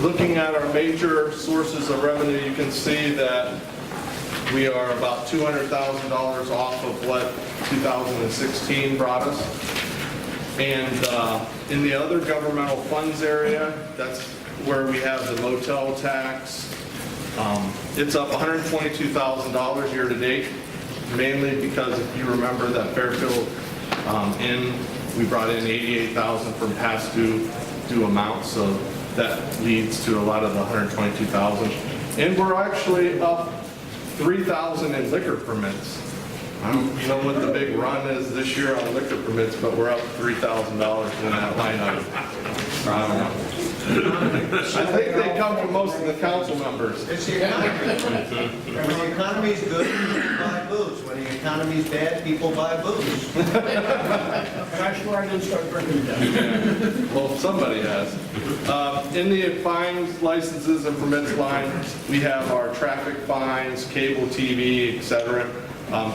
Looking at our major sources of revenue, you can see that we are about $200,000 off of what 2016 brought us. And in the other governmental funds area, that's where we have the motel tax. It's up $122,000 year to date, mainly because if you remember that Fairfield Inn, we brought in $88,000 from past due amounts, so that leads to a lot of the $122,000. And we're actually up $3,000 in liquor permits. I don't know what the big run is this year on liquor permits, but we're up $3,000 in that line item. I don't know. I think they come from most of the council members. It's the economy. When the economy's good, people buy booze. When the economy's bad, people buy booze. And I swear I didn't start drinking again. Well, somebody has. In the fines, licenses, and permits line, we have our traffic fines, cable TV, etc.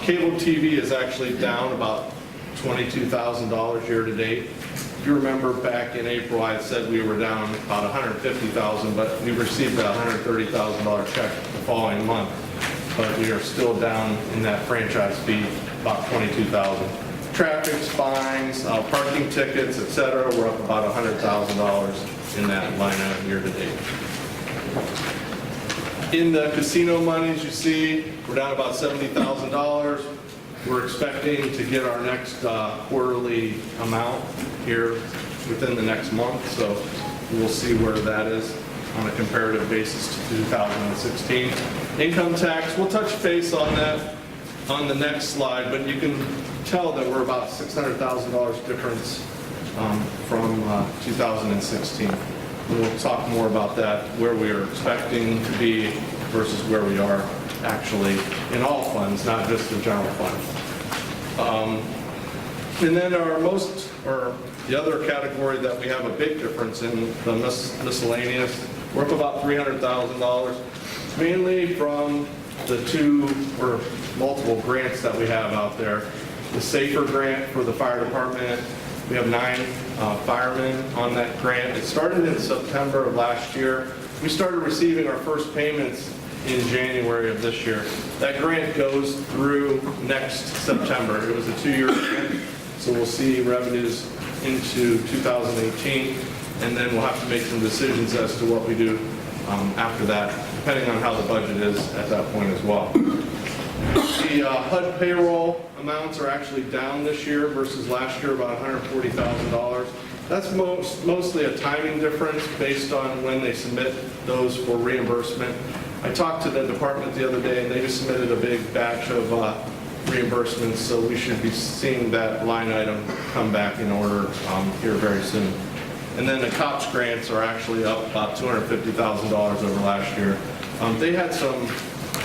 Cable TV is actually down about $22,000 year to date. If you remember back in April, I said we were down about $150,000, but we received a $130,000 check the following month. But we are still down in that franchise fee, about $22,000. Traffic fines, parking tickets, etc. We're up about $100,000 in that line item year to date. In the casino monies, you see we're down about $70,000. We're expecting to get our next quarterly amount here within the next month, so we'll see where that is on a comparative basis to 2016. Income tax, we'll touch base on that on the next slide, but you can tell that we're about $600,000 difference from 2016. We'll talk more about that, where we are expecting to be versus where we are actually in all funds, not just the general fund. And then the other category that we have a big difference in, the miscellaneous, we're up about $300,000, mainly from the two or multiple grants that we have out there. The SAFER grant for the fire department, we have 9 firemen on that grant. It started in September of last year. We started receiving our first payments in January of this year. That grant goes through next September. It was a 2-year grant, so we'll see revenues into 2018, and then we'll have to make some decisions as to what we do after that, depending on how the budget is at that point as well. The HUD payroll amounts are actually down this year versus last year, about $140,000. That's mostly a timing difference based on when they submit those for reimbursement. I talked to the department the other day, and they just submitted a big batch of reimbursements, so we should be seeing that line item come back in order here very soon. And then the COPS grants are actually up about $250,000 over last year. They had some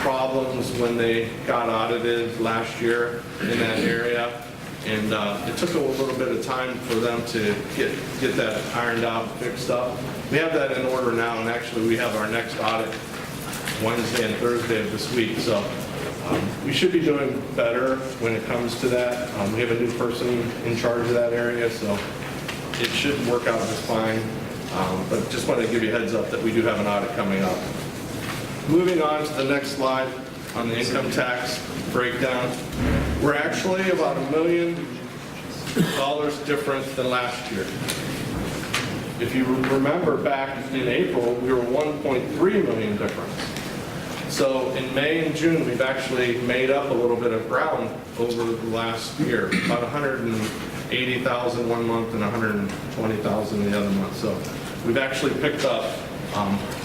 problems when they got audited last year in that area, and it took a little bit of time for them to get that ironed out, fixed up. We have that in order now, and actually we have our next audit Wednesday and Thursday of this week, so we should be doing better when it comes to that. We have a new person in charge of that area, so it should work out just fine, but just wanted to give you a heads up that we do have an audit coming up. Moving on to the next slide on the income tax breakdown. We're actually about $1 million different than last year. If you remember back in April, we were $1.3 million different. So in May and June, we've actually made up a little bit of ground over the last year, about $180,000 one month and $120,000 the other month. So we've actually picked up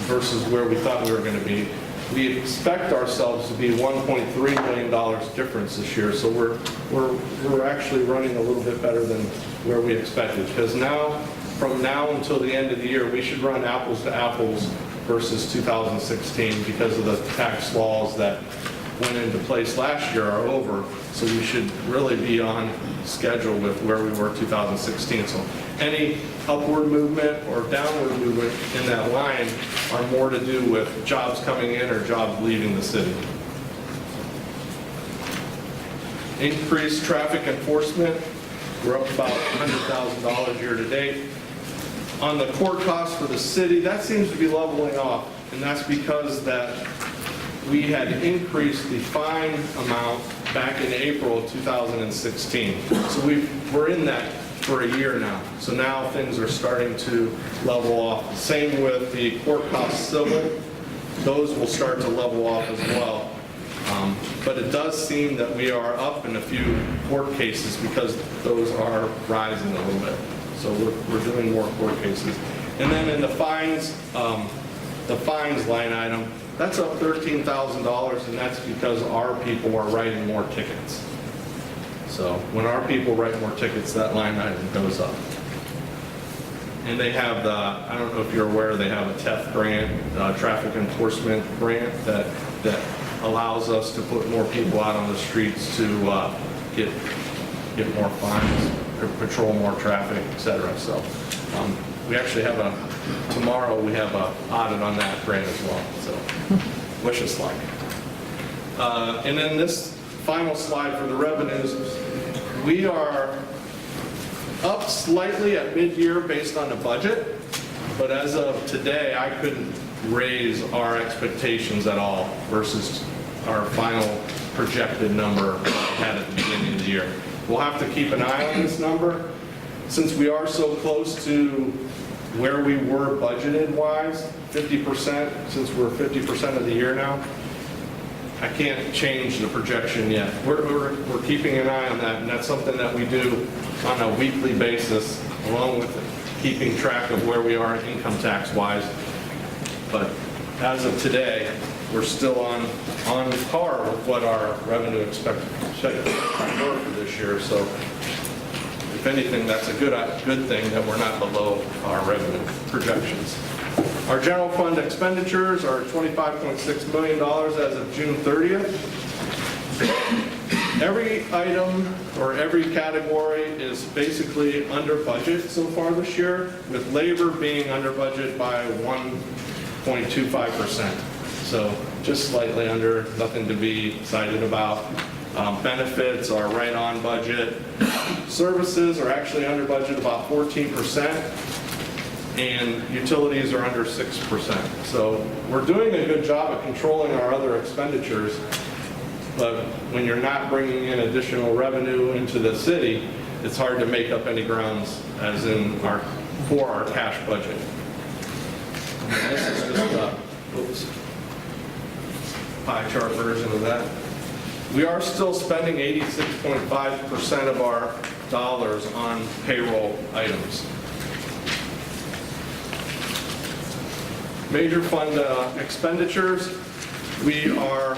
versus where we thought we were going to be. We expect ourselves to be $1.3 million difference this year. So we're actually running a little bit better than where we expected, because now, from now until the end of the year, we should run apples to apples versus 2016 because of the tax laws that went into place last year are over. So we should really be on schedule with where we were 2016. So any upward movement or downward movement in that line are more to do with jobs coming in or jobs leaving the city. Increased traffic enforcement, we're up about $100,000 year to date. On the court costs for the city, that seems to be leveling off, and that's because that we had increased the fine amount back in April of 2016. So we're in that for a year now. So now things are starting to level off. Same with the court costs civil. Those will start to level off as well. But it does seem that we are up in a few court cases because those are rising a little bit. So we're doing more court cases. And then in the fines line item, that's up $13,000, and that's because our people are writing more tickets. So when our people write more tickets, that line item goes up. And they have I don't know if you're aware, they have a TEF grant, traffic enforcement grant that allows us to put more people out on the streets to get more fines, or patrol more traffic, et cetera. So we actually have tomorrow we have an audit on that grant as well. So wish us luck. And then this final slide for the revenues, we are up slightly at mid-year based on the budget, but as of today, I couldn't raise our expectations at all versus our final projected number we had at the beginning of the year. We'll have to keep an eye on this number. Since we are so close to where we were budgeted-wise, 50%, since we're 50% of the year now, I can't change the projection yet. We're keeping an eye on that, and that's something that we do on a weekly basis, along with keeping track of where we are income tax-wise. But as of today, we're still on par with what our revenue expectations were for this year. So if anything, that's a good thing that we're not below our revenue projections. Our general fund expenditures are $25.6 million as of June 30th. Every item or every category is basically under budget so far this year, with labor being under budget by 1.25%. So just slightly under, nothing to be excited about. Benefits are right on budget. Services are actually under budget about 14%. And utilities are under 6%. So we're doing a good job of controlling our other expenditures, but when you're not bringing in additional revenue into the city, it's hard to make up any grounds as in for our cash budget. And this is just a pie chart version of that. We are still spending 86.5% of our dollars on payroll items. Major fund expenditures, we're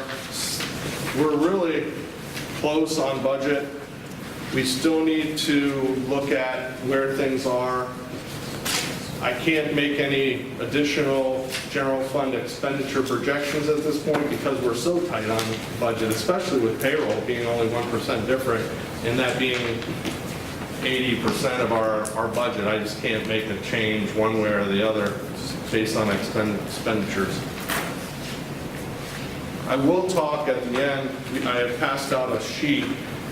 really close on budget. We still need to look at where things are. I can't make any additional general fund expenditure projections at this point because we're so tight on budget, especially with payroll being only 1% different and that being 80% of our budget. I just can't make a change one way or the other based on expenditures. I will talk at the end. I have passed out a sheet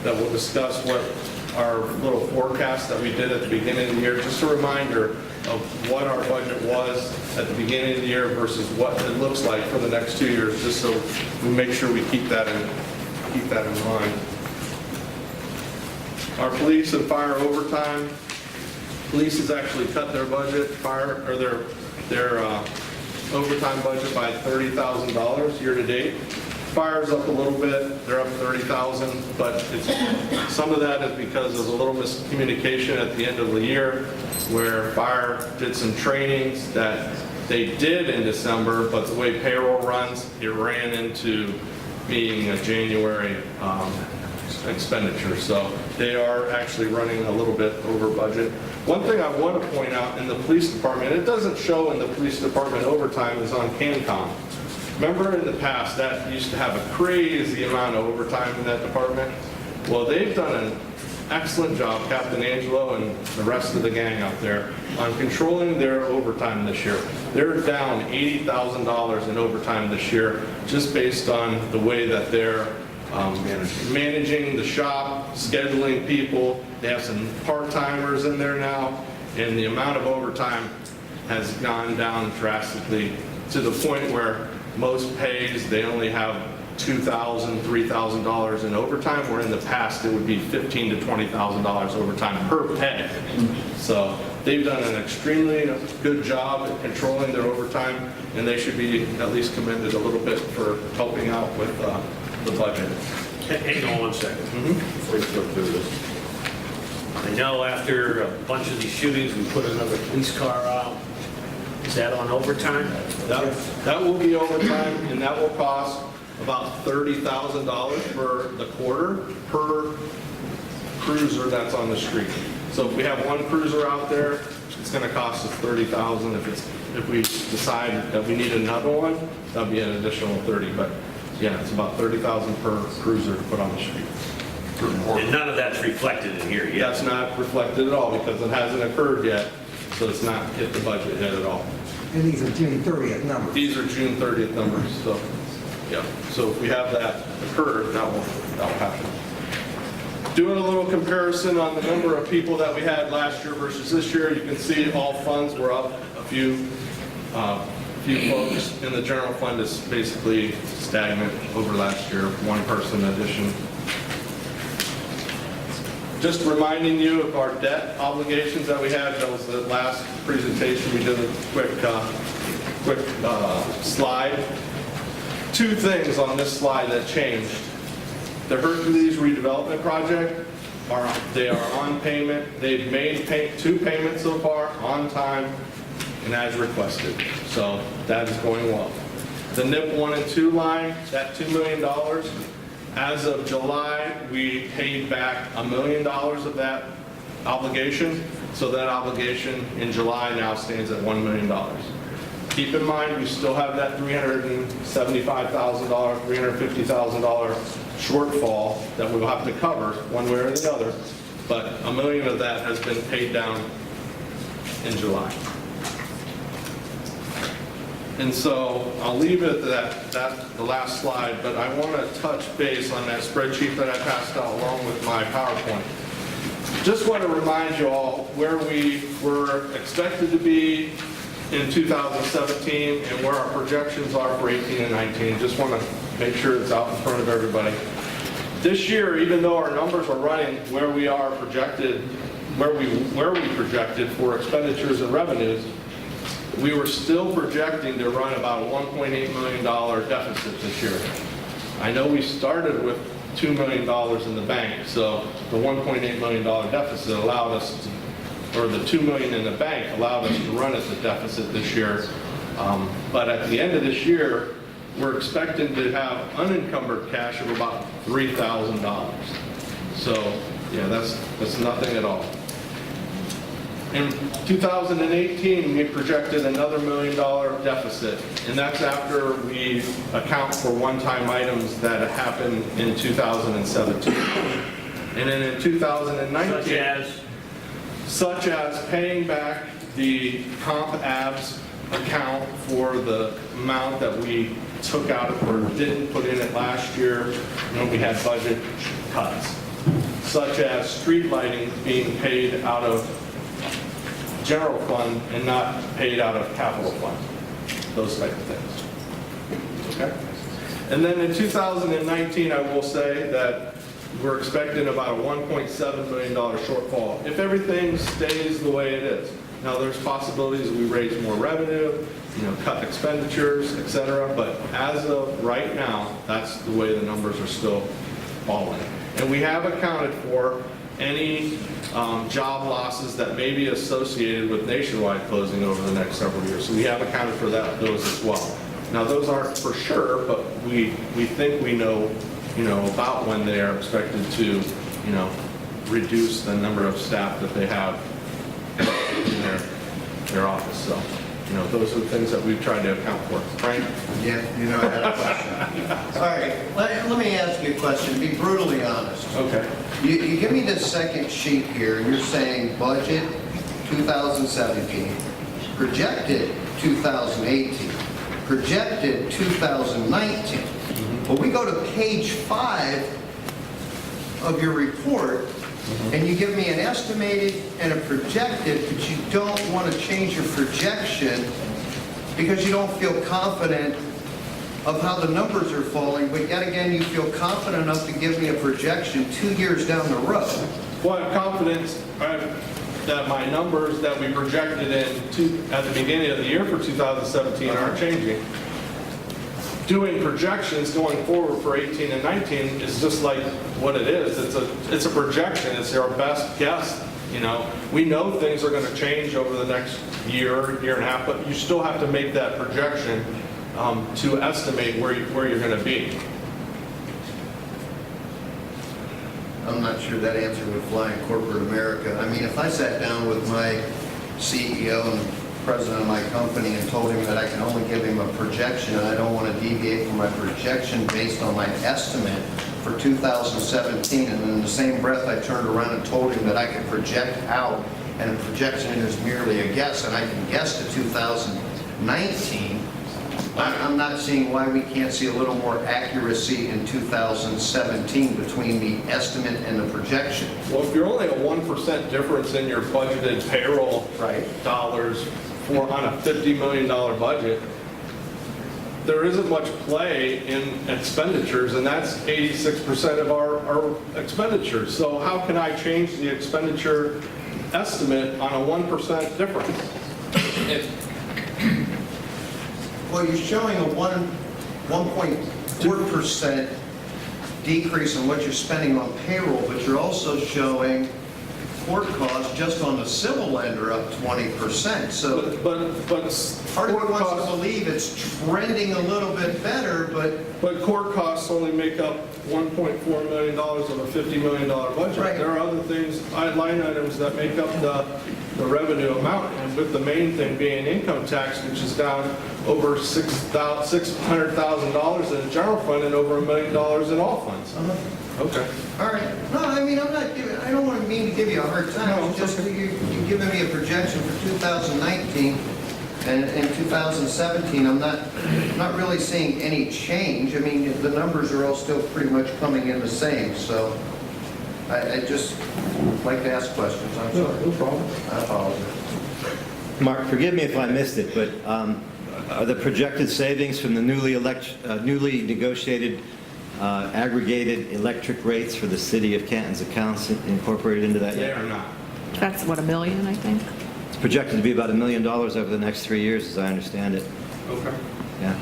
that will discuss what our little forecast that we did at the beginning of the year, just a reminder of what our budget was at the beginning of the year versus what it looks like for the next 2 years, just so we make sure we keep that in mind. Our police and fire overtime. Police has actually cut their budget, their overtime budget by $30,000 year to date. Fire's up a little bit, they're up $30,000, but some of that is because of a little miscommunication at the end of the year where fire did some trainings that they did in December, but the way payroll runs, it ran into being a January expenditure. So they are actually running a little bit over budget. One thing I want to point out in the police department, it doesn't show in the police department overtime, is on Canton. Remember in the past, that used to have a crazy amount of overtime in that department? Well, they've done an excellent job, Captain Angelo and the rest of the gang out there, on controlling their overtime this year. They're down $80,000 in overtime this year, just based on the way that they're managing the shop, scheduling people. They have some part-timers in there now, and the amount of overtime has gone down drastically to the point where most pays, they only have $2,000, $3,000 in overtime, where in the past it would be $15,000 to $20,000 overtime per pay. So they've done an extremely good job at controlling their overtime, and they should be at least commended a little bit for helping out with the budget. Hang on one second before you go through this. I know after a bunch of these shootings, we put another police car out. Is that on overtime? That will be overtime, and that will cost about $30,000 for the quarter per cruiser that's on the street. So if we have one cruiser out there, it's going to cost us $30,000. If we decide that we need another one, that'll be an additional 30. But yeah, it's about $30,000 per cruiser to put on the street. And none of that's reflected in here yet. That's not reflected at all because it hasn't occurred yet, so it's not hit the budget yet at all. And these are June 30th numbers. These are June 30th numbers, so, yeah. So if we have that occur, that will happen. Doing a little comparison on the number of people that we had last year versus this year, you can see all funds were up a few folks, and the general fund is basically stagnant over last year, one person addition. Just reminding you of our debt obligations that we had. That was the last presentation. We did a quick slide. Two things on this slide that changed. The Hercules redevelopment project, they are on payment. They've made two payments so far on time and as requested. So that is going well. The NIP 1 and 2 line, that $2 million, as of July, we paid back $1 million of that obligation. So that obligation in July now stands at $1 million. Keep in mind, we still have that $375,000, $350,000 shortfall that we'll have to cover one way or the other. But $1 million of that has been paid down in July. And so I'll leave it at the last slide, but I want to touch base on that spreadsheet that I passed out along with my PowerPoint. Just want to remind you all where we were expected to be in 2017 and where our projections are for 18 and 19. Just want to make sure it's out in front of everybody. This year, even though our numbers are running where we are projected, where we projected for expenditures and revenues, we were still projecting to run about a $1.8 million deficit this year. I know we started with $2 million in the bank, so the $1.8 million deficit allowed us to, or the $2 million in the bank allowed us to run at the deficit this year. But at the end of this year, we're expecting to have unencumbered cash of about $3,000. So yeah, that's nothing at all. In 2018, we projected another $1 million deficit, and that's after we account for one-time items that happened in 2017. And then in 2019, such as paying back the comp abs account for the amount that we took out or didn't put in it last year when we had budget cuts, such as street lighting being paid out of general fund and not paid out of capital fund, those type of things. Okay? And then in 2019, I will say that we're expecting about a $1.7 million shortfall if everything stays the way it is. Now, there's possibilities we raise more revenue, cut expenditures, et cetera, but as of right now, that's the way the numbers are still falling. And we have accounted for any job losses that may be associated with nationwide closing over the next several years. So we have accounted for those as well. Now, those aren't for sure, but we think we know, about when they are expected to, reduce the number of staff that they have in their office. So, those are the things that we've tried to account for. Frank? Yeah, I had a question. All right, let me ask you a question, be brutally honest. Okay. You give me the second sheet here, and you're saying budget 2017, projected 2018, projected 2019. But we go to page 5 of your report, and you give me an estimated and a projected, but you don't want to change your projection because you don't feel confident of how the numbers are falling, but yet again, you feel confident enough to give me a projection 2 years down the road. Well, I'm confident that my numbers that we projected at the beginning of the year for 2017 aren't changing. Doing projections going forward for 18 and 19 is just like what it is. It's a projection. It's our best guess. You know, we know things are going to change over the next year and a half, but you still have to make that projection to estimate where you're going to be. I'm not sure that answer would fly in corporate America. I mean, if I sat down with my CEO and president of my company and told him that I can only give him a projection and I don't want to deviate from my projection based on my estimate for 2017, and in the same breath I turned around and told him that I could project out and a projection is merely a guess and I can guess to 2019, I'm not seeing why we can't see a little more accuracy in 2017 between the estimate and the projection. Well, if you're only a 1% difference in your budgeted payroll dollars on a $50 million budget, there isn't much play in expenditures, and that's 86% of our expenditures. So how can I change the expenditure estimate on a 1% difference? Well, you're showing a 1.4% decrease in what you're spending on payroll, but you're also showing court costs just on the civil end are up 20%. So But part of me court wants to costs, believe it's trending a little bit better, but court costs only make up $1.4 million of a $50 million budget. Right. There are other things, line items that make up the revenue amount, and with the main thing being income tax, which is down over $600,000 in the general fund and over $1 million in all funds. Okay. all right. No, I mean, I don't want to mean to give you a hard time. No, It's just that you're giving me a projection for 2019 and in 2017. I'm not really seeing any change. I mean, the numbers are all still pretty much coming in the same. So I just like to ask questions. I'm sorry. No problem. I apologize. Mark, forgive me if I missed it, but are the projected savings from the newly negotiated aggregated electric rates for the city of Canton's accounts incorporated into that They yet? are not. That's what, $1 million, I think? It's projected to be about $1 million over the next 3 years, as I understand it. Okay. Yeah.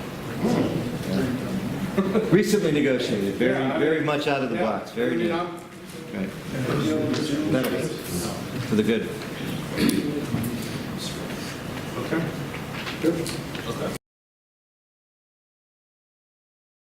Recently negotiated, very much out of the box, very I mean, good. I'm- Right. Benefits for the good.